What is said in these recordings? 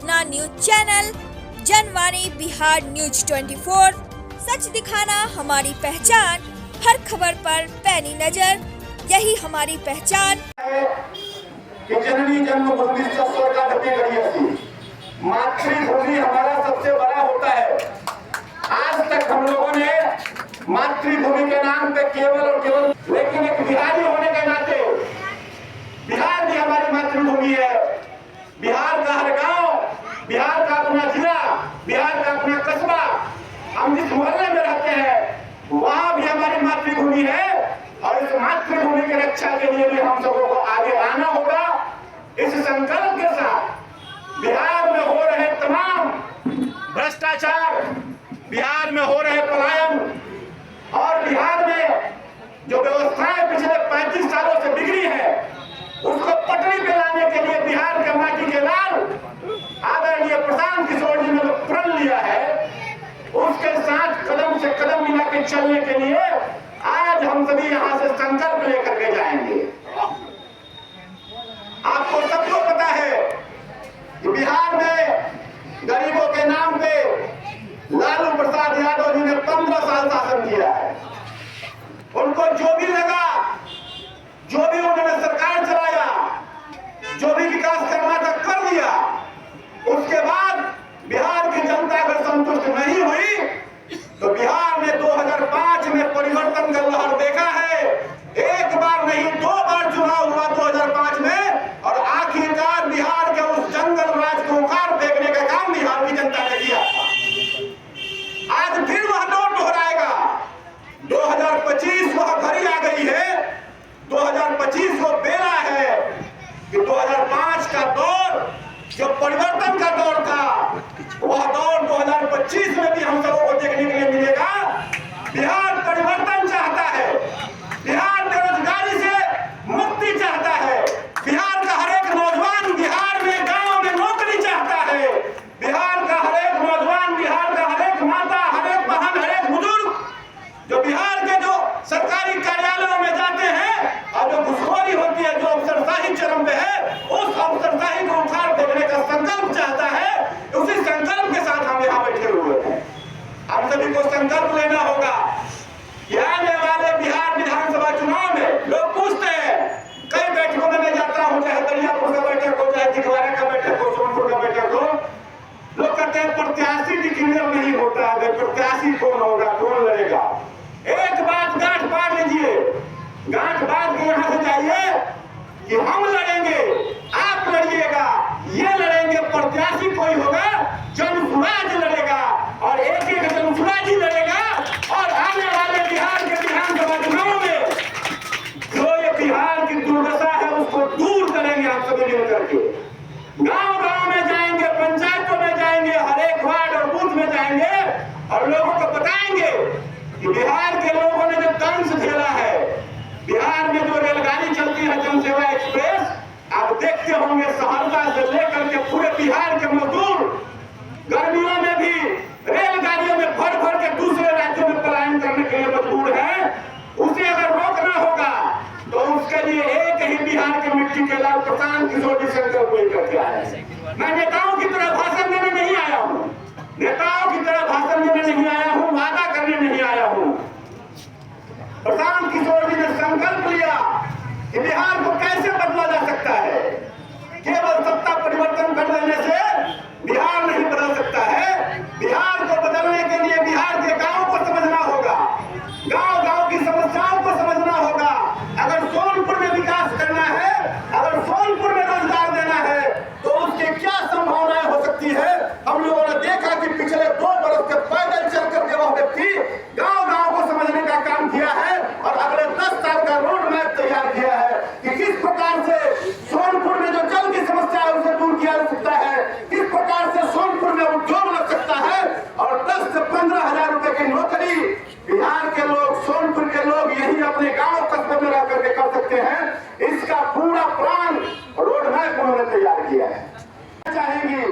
अपना news channel Janwani Bihar news 24। सच दिखाना हमारी पहचान, हर खबर पर पैनी नजर, यही हमारी पहचान। जननी जन्मभूमि मातृभूमि हमारा सबसे बड़ा होता है। आज तक हम लोगों ने मातृभूमि के नाम पे केवल और केवल, लेकिन एक बिहारी होने के नाते बिहार भी हमारी मातृभूमि है। बिहार का हर गांव, बिहार का अपना जिला, बिहार का अपना कस्बा, हम जिस मोहल्ले में रहते हैं वहां भी हमारी मातृभूमि है। और इस मातृभूमि की रक्षा के लिए भी हम सबों को आगे आना होगा। इस संकल्प के साथ बिहार में हो रहे तमाम भ्रष्टाचार, बिहार में हो रहे पलायन और बिहार में जो व्यवस्थाएं पिछले 35 सालों से बिगड़ी है उसको पटरी पे लाने के लिए बिहार के माटी के लाल आदरणीय प्रशांत किशोर जी ने जो प्रण लिया है उसके साथ कदम से कदम मिला के चलने के लिए आज हम सभी यहाँ से संकल्प लेकर के जाएंगे। आपको सबको पता है कि बिहार में गरीबों के नाम पे लालू प्रसाद यादव जी ने 15 साल शासन किया है। उनको जो भी लगा, जो भी उन्होंने सरकार चलाया, जो भी विकास करना था कर दिया। उसके बाद बिहार की जनता अगर संतुष्ट नहीं हुई तो बिहार ने 2005 में परिवर्तन का लहर देखा है। एक बार नहीं 2 बार चुनाव हुआ 2005 में और आखिरकार बिहार के उस जंगल राज को उखाड़ फेंकने का काम बिहार की जनता ने किया। आज फिर वह दौर दोहराएगा। 2025 वह घड़ी आ गई है। 2025 को बेला है कि 2005 का दौर जो परिवर्तन का दौर था वह दौर 2025 में भी हम सबों को देखने के लिए मिलेगा। बिहार परिवर्तन चाहता है, बिहार बेरोजगारी से मुक्ति चाहता है, बिहार का हर एक नौजवान बिहार में गांव में नौकरी चाहता है, बिहार का हर एक नौजवान, बिहार का हर एक माता, हर एक बहन, हर एक बुजुर्ग जो बिहार के जो सरकारी कार्यालयों में जाते हैं और जो घुसखोरी होती है, जो अफसरशाही चरम पे है, उस अफसरशाही को उखाड़ फेंकने का संकल्प चाहता है। उसी संकल्प के साथ हम यहाँ बैठे हुए हैं। हम सभी को संकल्प लेना होगा कि आने वाले बिहार विधानसभा चुनाव में लोग पूछते हैं, कई बैठकों में मैं जाता हूँ, चाहे दरियापुर का बैठक हो, चाहे दिखवारा का बैठक हो, सोनपुर का बैठक हो, लोग कहते हैं प्रत्याशी डिक्लेयर नहीं होता है, प्रत्याशी कौन होगा, कौन लड़ेगा। एक बात गांठ बांध लीजिए, गांठ बांध के यहाँ से जाइए कि हम लड़ेंगे, आप लड़िएगा, ये लड़ेंगे, प्रत्याशी कोई होगा, जनसुराज लड़ेगा और एक जनसुराज लड़ेगा। और आने वाले बिहार के विधानसभा चुनाव में जो ये बिहार की दुर्दशा है उसको दूर करेंगे हम सभी मिलकर के। गांव-गांव में जाएंगे, पंचायतों में जाएंगे, हर एक वार्ड और बूथ में जाएंगे और लोगों को बताएंगे कि बिहार के लोगों ने जो दंश झेला है, बिहार में जो रेलगाड़ी चलती है जनसेवा एक्सप्रेस, आप देखते होंगे सहरसा से लेकर के पूरे बिहार के मजदूर गर्मियों में भी रेलगाड़ियों में भर भर के दूसरे राज्यों में पलायन करने के लिए मजबूर हैं। उसे अगर रोकना होगा तो उसके लिए एक ही बिहार के मिट्टी के लाल प्रशांत किशोर जी संकल्प लेकर के आए। मैं नेताओं की तरह भाषण देने नहीं आया हूँ, नेताओं की तरह भाषण देने नहीं आया हूँ, वादा करने नहीं आया हूँ। प्रशांत किशोर जी ने संकल्प लिया कि बिहार को कैसे बदला जा सकता है। केवल सत्ता परिवर्तन कर देने से बिहार नहीं बदल सकता है। बिहार को बदलने के लिए बिहार के गांव को समझना होगा, गांव-गांव की समस्याओं को समझना होगा। अगर सोनपुर में विकास करना है, अगर सोनपुर में रोजगार देना है तो उसकी क्या संभावनाएं हो सकती है। हम लोगों ने देखा कि पिछले 2 बरस के पैदल चल करके वह व्यक्ति गांव-गांव को समझने का काम किया है और अगले 10 साल का रोड मैप तैयार किया है कि किस प्रकार से सोनपुर में जो जल की समस्या है उसे दूर किया जा सकता है, किस प्रकार से सोनपुर में उद्योग लग सकता है और 10 से 15 हजार रुपए की नौकरी बिहार के लोग, सोनपुर के लोग यही अपने गांव कस्बे में रह करके कर सकते हैं। इसका पूरा प्लान रोड मैप उन्होंने तैयार किया है। चाहेंगी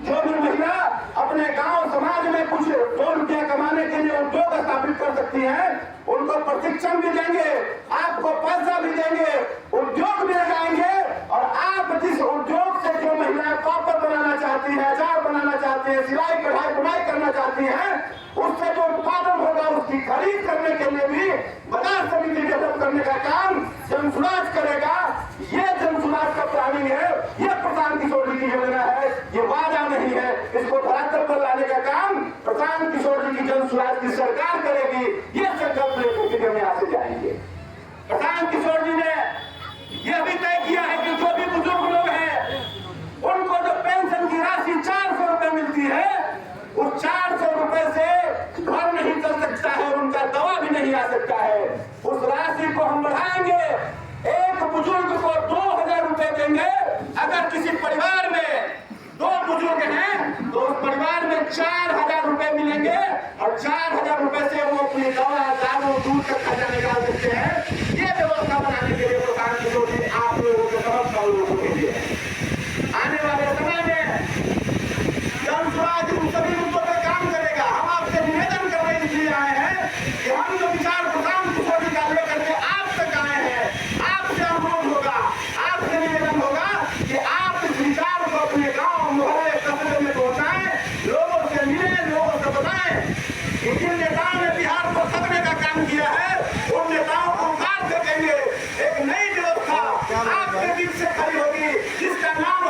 जो भी महिला अपने गांव समाज में कुछ 2 रुपया कमाने के लिए उद्योग स्थापित कर सकती हैं, उनको प्रशिक्षण भी देंगे, आपको पैसा भी देंगे, उद्योग भी लगाएंगे और आप जिस उद्योग से जो महिलाएं पापड़ बनाना चाहती है, आती हैं, उससे जो उत्पादन होगा उसकी खरीद करने के लिए भी बाजार समिति डेवलप करने का काम जनसुराज करेगा। ये जनसुराज का प्लानिंग है, ये प्रशांत किशोर जी की योजना है, ये वादा नहीं है। इसको धरातल पर लाने का काम प्रशांत किशोर जी की जनसुराज की सरकार करेगी। ये संकल्प लेकर के हम यहाँ से जाएंगे। प्रशांत किशोर जी ने यह भी तय किया है कि जो भी बुजुर्ग लोग हैं उनको जो पेंशन की राशि 400 रुपए मिलती है, उस 400 रुपए से घर नहीं चल सकता है, उनका दवा भी नहीं आ सकता है। उस राशि को हम बढ़ाएंगे। एक बुजुर्ग को 2000 रुपए देंगे। अगर किसी परिवार में 2 बुजुर्ग हैं तो उस परिवार में 4000 रुपए मिलेंगे और 4000 रुपए से वो अपनी दवा, दारू, दूध का खर्चा निकाल सकते हैं। ये व्यवस्था बनाने के लिए प्रशांत किशोर जी आप लोगों के समक्ष लोगों के लिए आने वाले समय में जनसुराज उन सभी मुद्दों पर काम करेगा। हम आपसे निवेदन करने इसलिए आए हैं कि हम जो विचार प्रशांत किशोर जी का लेकर के आप तक आए हैं, आपसे अनुरोध होगा, आपसे निवेदन होगा कि आप इस विचार को अपने गांव, मोहल्ले, कस्बे में पहुंचाएं, लोगों से मिलें, लोगों से बताएं कि जिन नेताओं ने बिहार को ठगने का काम किया है, उन नेताओं को उतार सकेंगे। एक नई व्यवस्था आपके बीच से खड़ी होगी जिसका नाम